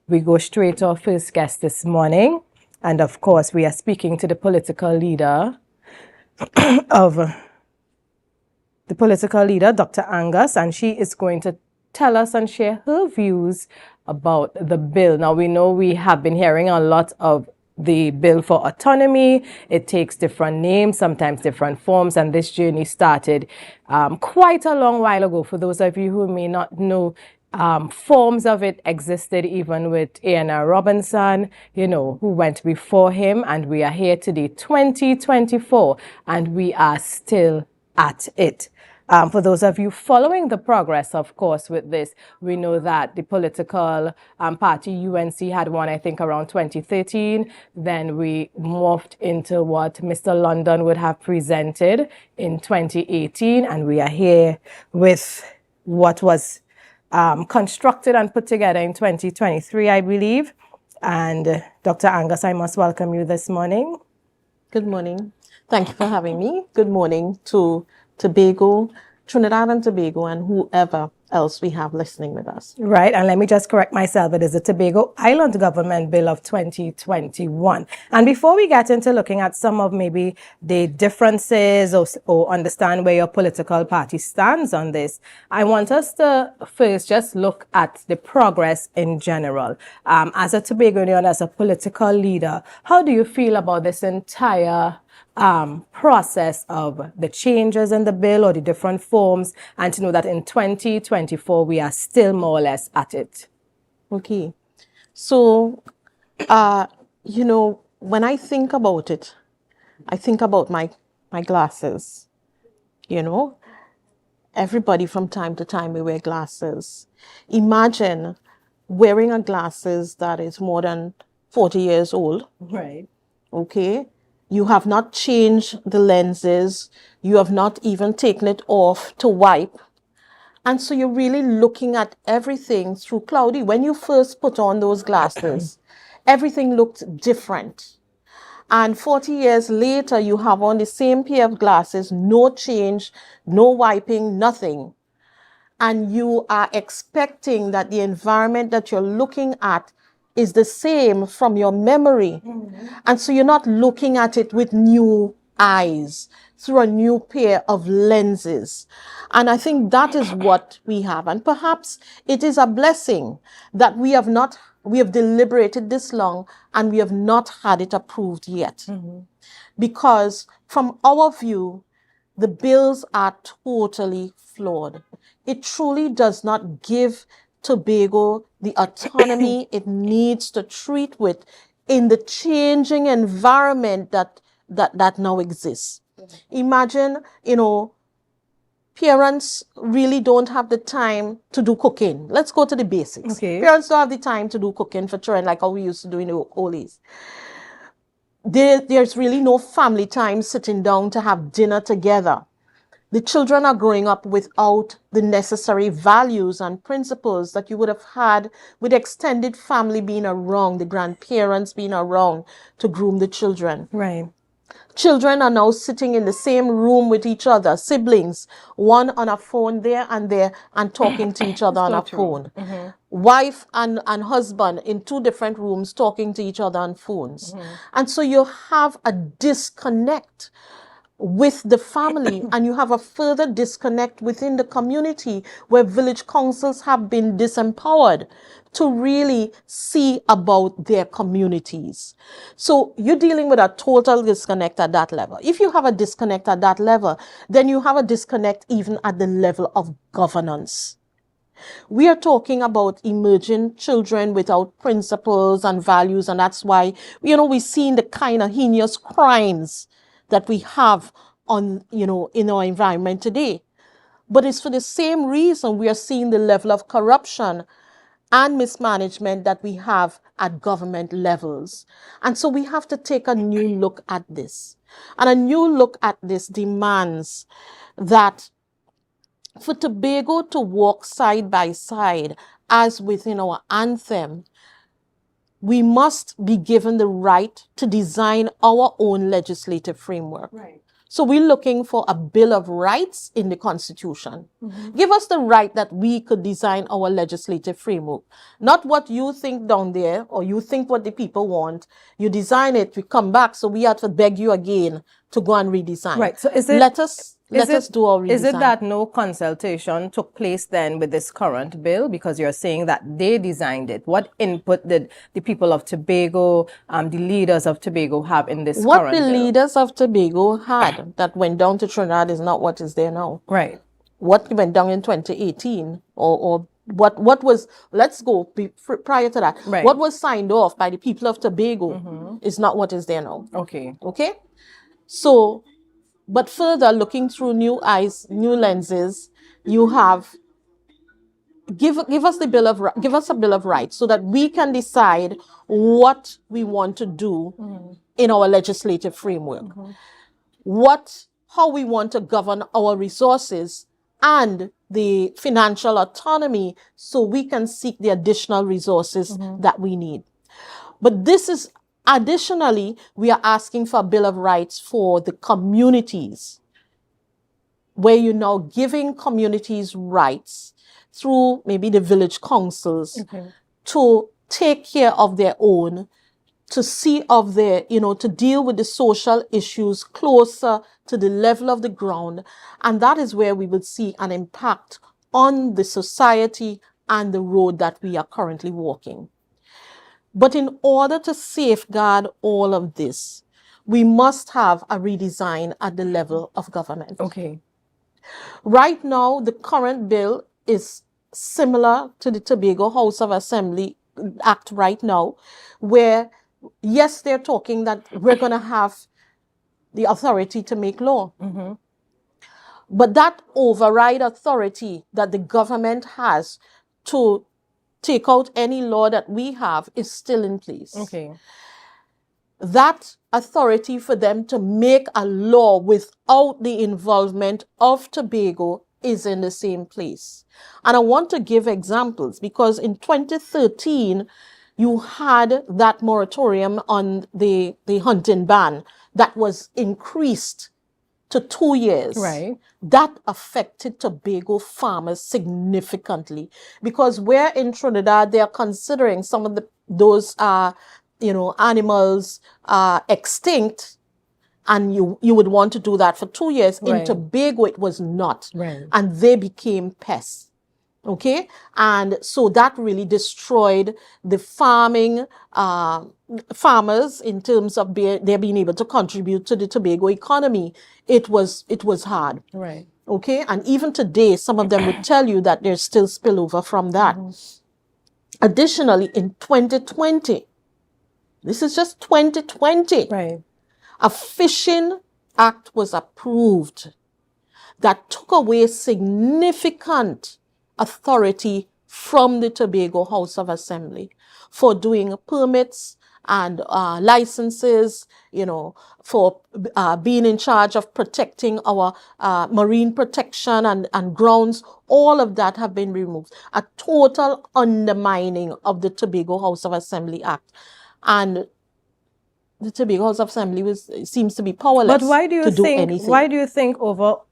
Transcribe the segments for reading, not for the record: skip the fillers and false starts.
we go straight to our first guest this morning. And of course, we are speaking to the political leader, Dr. Angus, and she is going to tell us and share her views about the bill. Now, we know we have been hearing a lot of the bill for autonomy. It takes different names, sometimes different forms, and this journey started quite a long while ago. For those of you who may not know, forms of it existed even with A.N.R. Robinson, who went before him, and we are here today, 2024, and we are still at it. For those of you following the progress, of course, with this, we know that the political party UNC had one, I think, around 2013. Then we morphed into what Mr. London would have presented in 2018. And we are here with what was constructed and put together in 2023, I believe. And Dr. Angus, I must welcome you this morning. Good morning. Thank you for having me. Good morning to Tobago, Trinidad and Tobago, and whoever else we have listening with us. Right, and let me just correct myself. It is the Tobago Island Government Bill of 2021. And before we get into looking at some of maybe the differences or understand where your political party stands on this, I want us to first just look at the progress in general. As a Tobagonian, as a political leader, how do you feel about this entire process of the changes in the bill or the different forms, and to know that in 2024 we are still more or less at it? Okay. So, when I think about it, I think about my glasses. Everybody from time to time we wear glasses. Imagine wearing a glasses that is more than 40 years old. Right. Okay. You have not changed the lenses. You have not even taken it off to wipe. And so you're really looking at everything through cloudy. When you first put on those glasses, everything looked different. And 40 years later, you have on the same pair of glasses, no change, no wiping, nothing. And you are expecting that the environment that you're looking at is the same from your memory. Mm-hmm. And so you're not looking at it with new eyes, through a new pair of lenses. And I think that is what we have. And perhaps it is a blessing that we have deliberated this long and we have not had it approved yet. Mm-hmm. Because from our view, the bills are totally flawed. It truly does not give Tobago the autonomy it needs to treat with in the changing environment that now exists. Imagine, parents really don't have the time to do cooking. Let's go to the basics. Okay. Parents don't have the time to do cooking for children like how we used to do in the old days. There's really no family time sitting down to have dinner together. The children are growing up without the necessary values and principles that you would have had with extended family being around, the grandparents being around to groom the children. Right. Children are now sitting in the same room with each other, siblings, one on a phone there and talking to each other on a phone. Mm-hmm. Wife and husband in two different rooms talking to each other on phones. Mm-hmm. And so you have a disconnect with the family, and you have a further disconnect within the community where village councils have been disempowered to really see about their communities. So you're dealing with a total disconnect at that level. If you have a disconnect at that level, then you have a disconnect even at the level of governance. We are talking about emerging children without principles and values, and that's why, we've seen the kind of heinous crimes that we have in our environment today. But it's for the same reason we are seeing the level of corruption and mismanagement that we have at government levels. And so we have to take a new look at this. And a new look at this demands that for Tobago to walk side by side as within our anthem, we must be given the right to design our own legislative framework. Right. So we're looking for a Bill of Rights in the Constitution. Give us the right that we could design our legislative framework. Not what you think down there, or you think what the people want. You design it, we come back, so we have to beg you again to go and redesign. Right. So is it... Let us do our redesign. Is it that no consultation took place then with this current bill? Because you're saying that they designed it. What input did the people of Tobago, the leaders of Tobago have in this current bill? What the leaders of Tobago had that went down to Trinidad is not what is there now. Right. What went down in 2018 or what was, let's go prior to that. Right. What was signed off by the people of Tobago is not what is there now. Okay. Okay? So, but further, looking through new eyes, new lenses, you have, give us a Bill of Rights so that we can decide what we want to do in our legislative framework. How we want to govern our resources and the financial autonomy so we can seek the additional resources that we need. But this is, additionally, we are asking for a Bill of Rights for the communities, where you're now giving communities rights through maybe the village councils to take care of their own, to see of their, to deal with the social issues closer to the level of the ground. And that is where we would see an impact on the society and the road that we are currently walking. But in order to safeguard all of this, we must have a redesign at the level of government. Okay. Right now, the current bill is similar to the Tobago House of Assembly Act right now, where, yes, they're talking that we're going to have the authority to make law. But that override authority that the government has to take out any law that we have is still in place. Okay. That authority for them to make a law without the involvement of Tobago is in the same place. And I want to give examples because in 2013, you had that moratorium on the hunting ban that was increased to 2 years. Right. That affected Tobago farmers significantly because where in Trinidad they are considering some of those animals extinct, and you would want to do that for 2 years. Right. In Tobago it was not. Right. And they became pests. Okay, and so that really destroyed the farmers in terms of their being able to contribute to the Tobago economy. It was hard. Right. Okay, and even today, some of them would tell you that there's still spillover from that. Additionally, in 2020, this is just 2020, Right. a fishing act was approved that took away significant authority from the Tobago House of Assembly for doing permits and licenses, for being in charge of protecting our marine protection and grounds. All of that have been removed. A total undermining of the Tobago House of Assembly Act. And the Tobago House of Assembly seems to be powerless. But why do you do anything. Why do you think over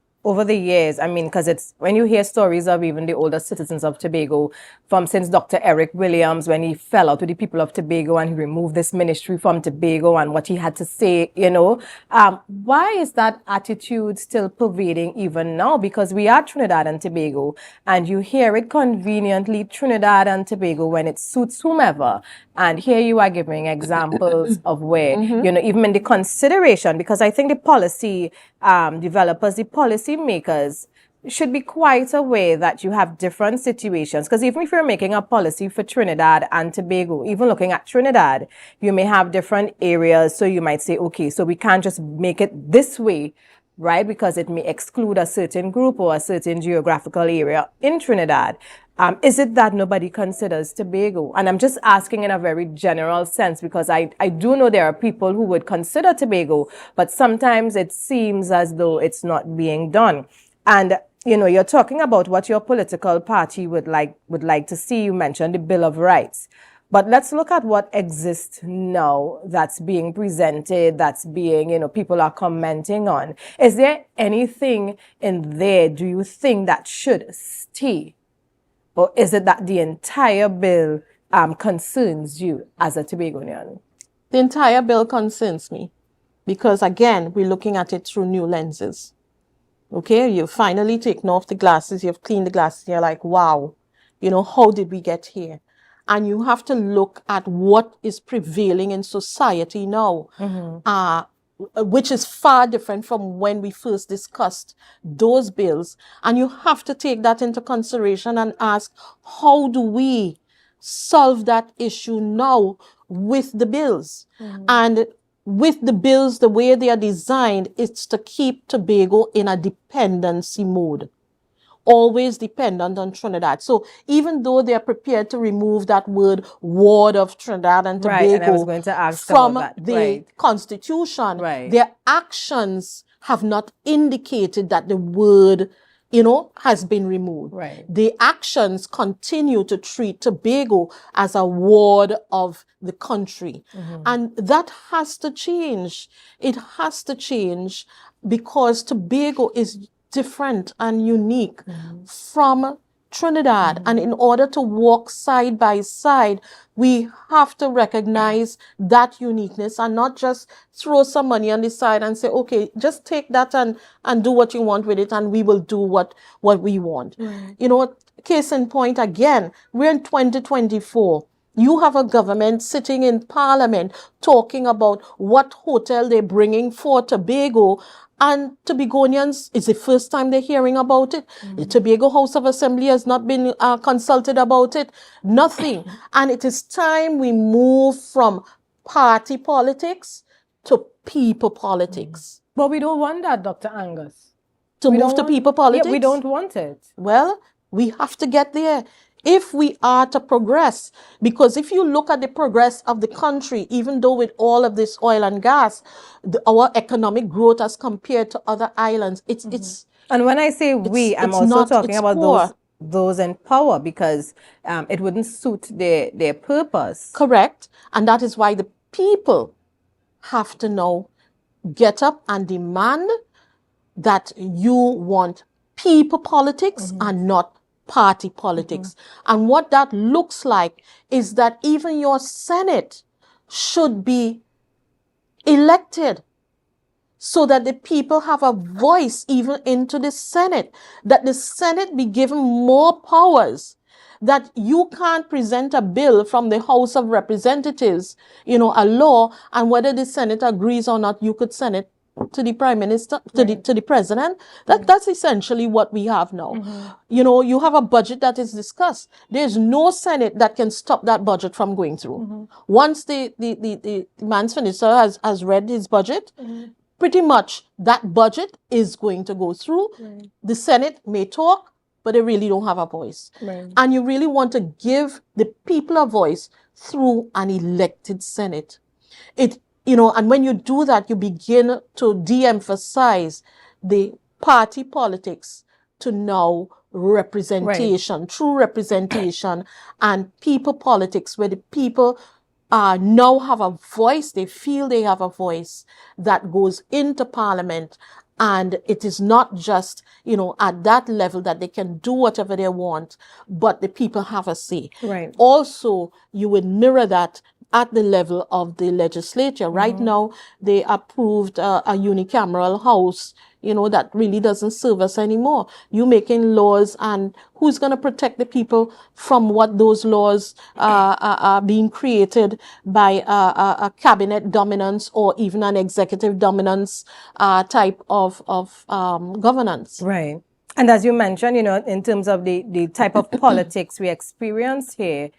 the years, I mean, because it's when you hear stories of even the older citizens of Tobago, since Dr. Eric Williams, when he fell out with the people of Tobago and he removed this ministry from Tobago and what he had to say, why is that attitude still pervading even now? Because we are Trinidad and Tobago, and you hear it conveniently, Trinidad and Tobago, when it suits whomever. And here you are giving examples of where, even in the consideration, because I think the policy developers, the policy makers should be quite aware that you have different situations. Because even if you're making a policy for Trinidad and Tobago, even looking at Trinidad, you may have different areas. So you might say, okay, so we can't just make it this way, right? Because it may exclude a certain group or a certain geographical area in Trinidad. Is it that nobody considers Tobago? And I'm just asking in a very general sense because I do know there are people who would consider Tobago, but sometimes it seems as though it's not being done. And, you're talking about what your political party would like to see. You mentioned the Bill of Rights. But let's look at what exists now that's being presented, that's being, people are commenting on. Is there anything in there, do you think, that should stay? Or is it that the entire bill concerns you as a Tobagonian? The entire bill concerns me because, again, we're looking at it through new lenses. Okay, you've finally taken off the glasses, you've cleaned the glasses, you're like, wow, how did we get here? And you have to look at what is prevailing in society now, which is far different from when we first discussed those bills. And you have to take that into consideration and ask, how do we solve that issue now with the bills? And with the bills, the way they are designed, it's to keep Tobago in a dependency mode. Always dependent on Trinidad. So even though they are prepared to remove that word ward of Trinidad and Tobago and I was going to ask from about that. the Constitution, their actions have not indicated that the word, has been removed. The actions continue to treat Tobago as a ward of the country. And that has to change. It has to change because Tobago is different and unique from Trinidad. And in order to walk side by side, we have to recognize that uniqueness and not just throw some money on the side and say, okay, just take that and do what you want with it and we will do what we want. Case in point, again, we're in 2024. You have a government sitting in Parliament talking about what hotel they're bringing for Tobago. And Tobagonians, it's the first time they're hearing about it. The Tobago House of Assembly has not been consulted about it. Nothing. And it is time we move from party politics to people politics. But we don't want that, Dr. Angus. To move to people politics? Yeah, we don't want it. Well, we have to get there if we are to progress. Because if you look at the progress of the country, even though with all of this oil and gas, our economic growth as compared to other islands, it's and when I say we, I'm also talking about those in power, because it wouldn't suit their purpose. Correct. And that is why the people have to now get up and demand that you want people politics and not party politics. And what that looks like is that even your Senate should be elected so that the people have a voice even into the Senate, that the Senate be given more powers, that you can't present a bill from the House of Representatives, a law, and whether the Senate agrees or not, you could send it to the Prime Minister, to the President. That's essentially what we have now. You have a budget that is discussed. There's no Senate that can stop that budget from going through. Once the man's minister has read his budget, pretty much that budget is going to go through. The Senate may talk, but they really don't have a voice. And you really want to give the people a voice through an elected Senate. And when you do that, you begin to de-emphasize the party politics to now representation, true representation, and people politics, where the people now have a voice, they feel they have a voice that goes into Parliament. And it is not just, at that level that they can do whatever they want, but the people have a say. Also, you would mirror that at the level of the legislature. Right now, they approved a unicameral house, that really doesn't serve us anymore. You making laws, and who's going to protect the people from what those laws are being created by a cabinet dominance or even an executive dominance type of governance. Right. And as you mentioned, in terms of the type of politics we experience here,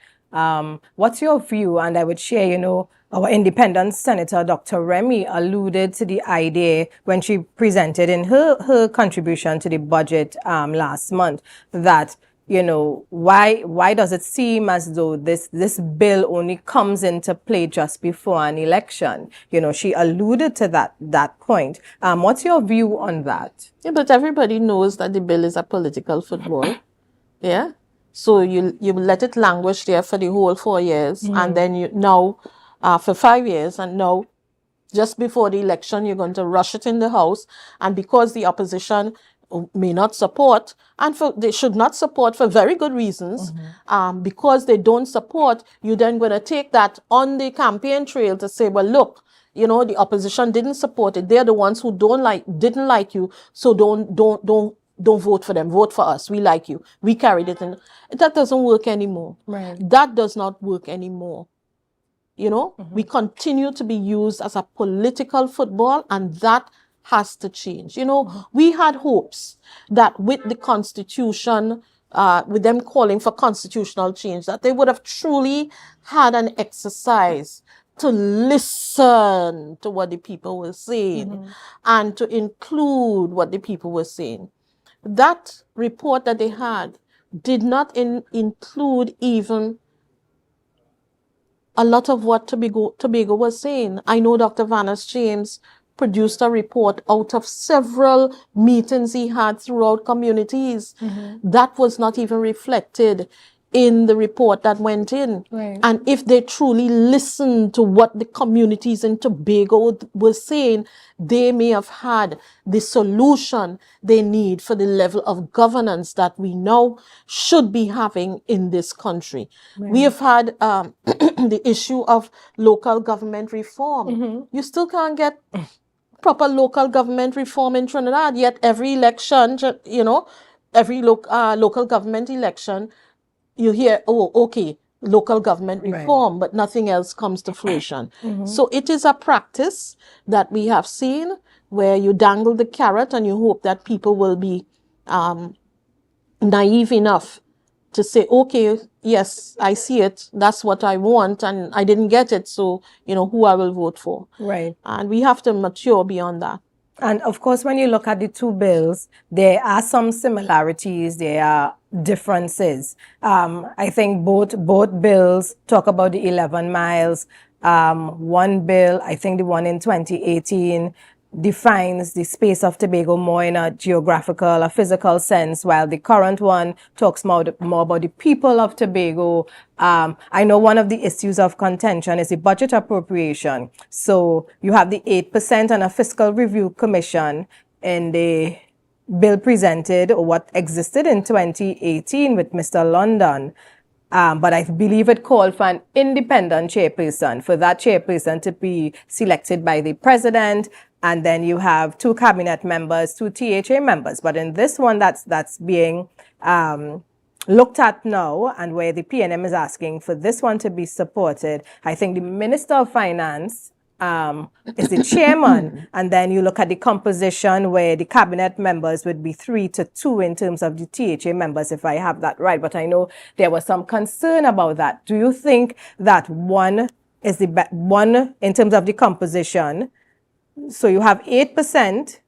what's your view? And I would share, our independent Senator, Dr. Remy, alluded to the I.D.A. when she presented in her contribution to the budget last month, that, why does it seem as though this bill only comes into play just before an election? She alluded to that point. What's your view on that? Yeah, but everybody knows that the bill is a political football. Yeah. So you let it languish there for the whole 4 years, and then you now for 5 years, and now just before the election you're going to rush it in the House, and because the opposition may not support, and they should not support for very good reasons, because they don't support, you then going to take that on the campaign trail to say, well, look, the opposition didn't support it. They're the ones who didn't like you, so don't vote for them. Vote for us. We like you. We carried it. And that doesn't work anymore. Right. That does not work anymore. We continue to be used as a political football, and that has to change. We had hopes that with the Constitution, with them calling for constitutional change, that they would have truly had an exercise to listen to what the people were saying and to include what the people were saying. That report that they had did not include even a lot of what Tobago was saying. I know Dr. Vanas James produced a report out of several meetings he had throughout communities. That was not even reflected in the report that went in. Right. And if they truly listened to what the communities in Tobago were saying, they may have had the solution they need for the level of governance that we now should be having in this country. Right. We have had the issue of local government reform. You still can't get proper local government reform in Trinidad, yet every election, every local government election, you hear, oh, okay, local government reform, but nothing else comes to fruition. So it is a practice that we have seen where you dangle the carrot and you hope that people will be naive enough to say, okay, yes, I see it. That's what I want, and I didn't get it. So, who I will vote for. Right. And we have to mature beyond that. And of course, when you look at the two bills, there are some similarities, there are differences. I think both bills talk about the 11 miles. One bill, I think the one in 2018, defines the space of Tobago more in a geographical, a physical sense, while the current one talks more about the people of Tobago. I know one of the issues of contention is the budget appropriation. So you have the 8% and a fiscal review commission in the bill presented, or what existed in 2018 with Mr. London. But I believe it called for an independent chairperson, for that chairperson to be selected by the president. And then you have 2 cabinet members, 2 THA members. But in this one that's being looked at now, and where the PNM is asking for this one to be supported, I think the Minister of Finance is the chairman. And then you look at the composition where the cabinet members would be 3-2 in terms of the THA members, if I have that right. But I know there was some concern about that. Do you think that one is the one in terms of the composition? So you have 8%,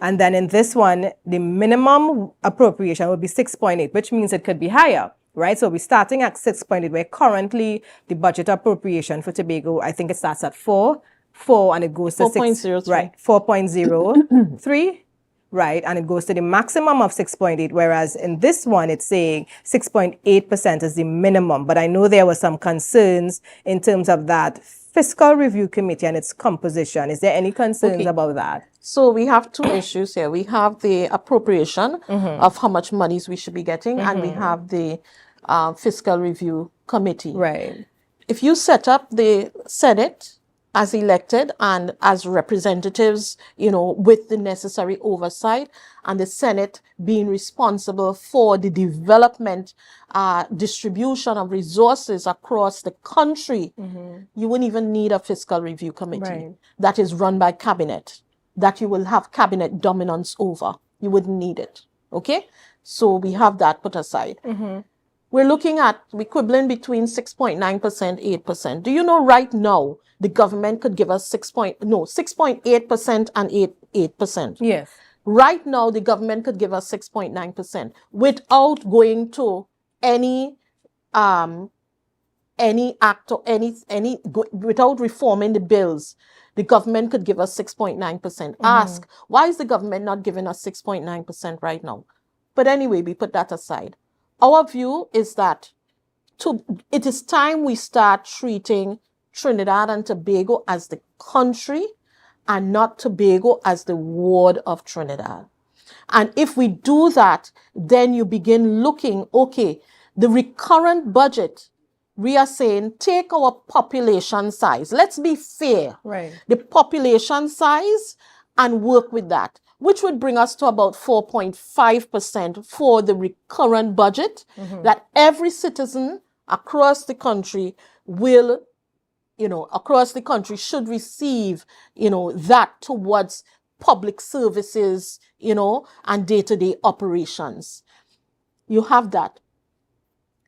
and then in this one, the minimum appropriation would be 6.8, which means it could be higher, right? So we're starting at 6.8, where currently the budget appropriation for Tobago, I think it starts at 4, and it goes to 4.03. Right, 4.03, right? And it goes to the maximum of 6.8, whereas in this one, it's saying 6.8% is the minimum. But I know there were some concerns in terms of that fiscal review committee and its composition. Is there any concerns about that? So we have 2 issues here. We have the appropriation of how much monies we should be getting, and we have the fiscal review committee. Right. If you set up the Senate as elected and as representatives, with the necessary oversight, and the Senate being responsible for the development, distribution of resources across the country, you wouldn't even need a fiscal review committee that is run by cabinet, that you will have cabinet dominance over. You wouldn't need it. Okay? So we have that put aside. We're looking at equivalent between 6.9%, 8%. Do you know right now the government could give us 6.8% and 8%? Yes. Right now the government could give us 6.9% without going to any act or without reforming the bills. The government could give us 6.9%. Ask, why is the government not giving us 6.9% right now? But anyway, we put that aside. Our view is that it is time we start treating Trinidad and Tobago as the country and not Tobago as the ward of Trinidad. And if we do that, then you begin looking, okay, the recurrent budget, we are saying, take our population size. Let's be fair. Right. The population size and work with that, which would bring us to about 4.5% for the recurrent budget that every citizen across the country will, across the country should receive, that towards public services, and day-to-day operations. You have that.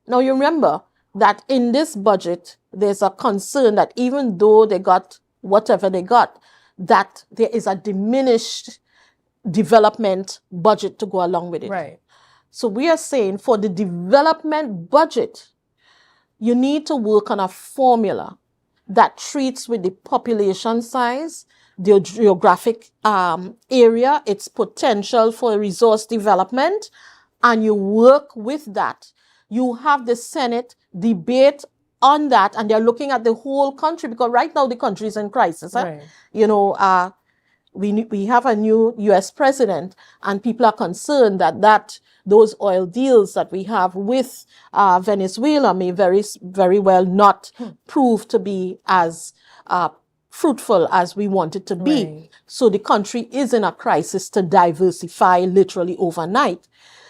Now, you remember that in this budget, there's a concern that even though they got whatever they got, that there is a diminished development budget to go along with it. Right. So we are saying for the development budget, you need to work on a formula that treats with the population size, the geographic area, its potential for resource development, and you work with that. You have the Senate debate on that, and they're looking at the whole country because right now the country is in crisis. Right. We have a new U.S. president, and people are concerned that those oil deals that we have with Venezuela may very well not prove to be as fruitful as we want it to be. Right. So the country is in a crisis to diversify literally overnight.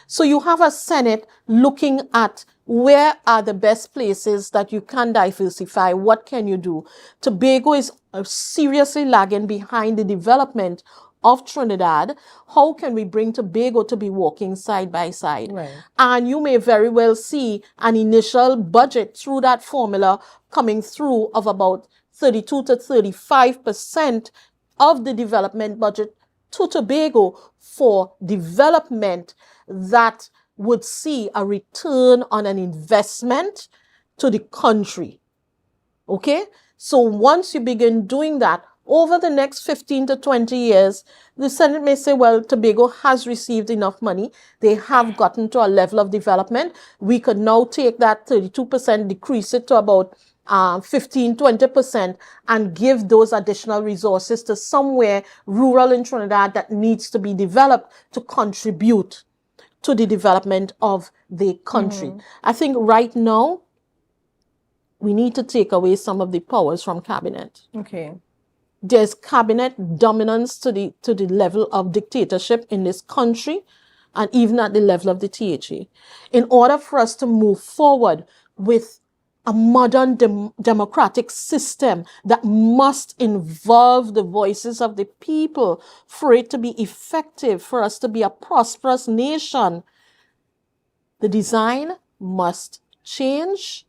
So you have a Senate looking at where are the best places that you can diversify? What can you do? Tobago is seriously lagging behind the development of Trinidad. How can we bring Tobago to be walking side by side? Right. And you may very well see an initial budget through that formula coming through of about 32 to 35% of the development budget to Tobago for development that would see a return on an investment to the country. Okay? So once you begin doing that, over the next 15 to 20 years, the Senate may say, well, Tobago has received enough money. They have gotten to a level of development. We could now take that 32%, decrease it to about 15, 20% and give those additional resources to somewhere rural in Trinidad that needs to be developed to contribute to the development of the country. I think right now, we need to take away some of the powers from cabinet. Okay. There's cabinet dominance to the level of dictatorship in this country and even at the level of the THA. In order for us to move forward with a modern democratic system that must involve the voices of the people for it to be effective, for us to be a prosperous nation, the design must change.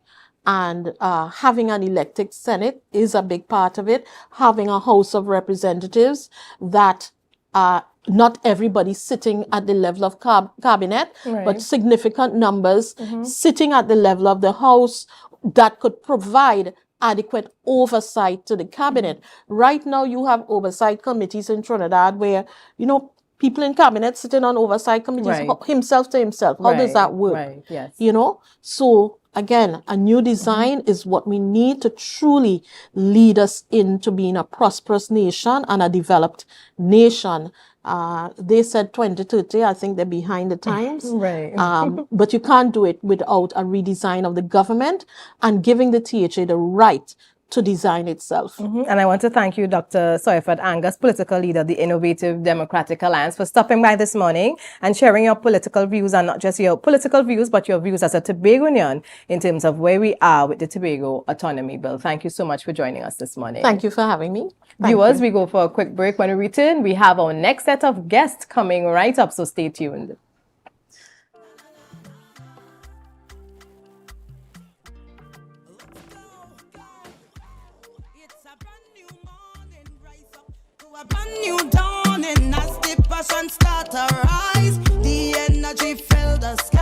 And having an elected Senate is a big part of it. Having a House of Representatives that not everybody sitting at the level of cabinet, Right. but significant numbers sitting at the level of the House that could provide adequate oversight to the cabinet. Right now, you have oversight committees in Trinidad where, people in cabinet sitting on oversight committees, Right. himself to himself. How does that work? Right. Yes. So again, a new design is what we need to truly lead us into being a prosperous nation and a developed nation. They said 2030. I think they're behind the times. Right. But you can't do it without a redesign of the government and giving the THA the right to design itself. And I want to thank you, Dr. Tsoiafatt Angus, political leader of the Innovative Democratic Alliance, for stopping by this morning and sharing your political views, and not just your political views, but your views as a Tobagonian in terms of where we are with the Tobago Autonomy Bill. Thank you so much for joining us this morning. Thank you for having me. Viewers, we go for a quick break. When we return, we have our next set of guests coming right up, so stay tuned. A brand new dawn and as the passion start to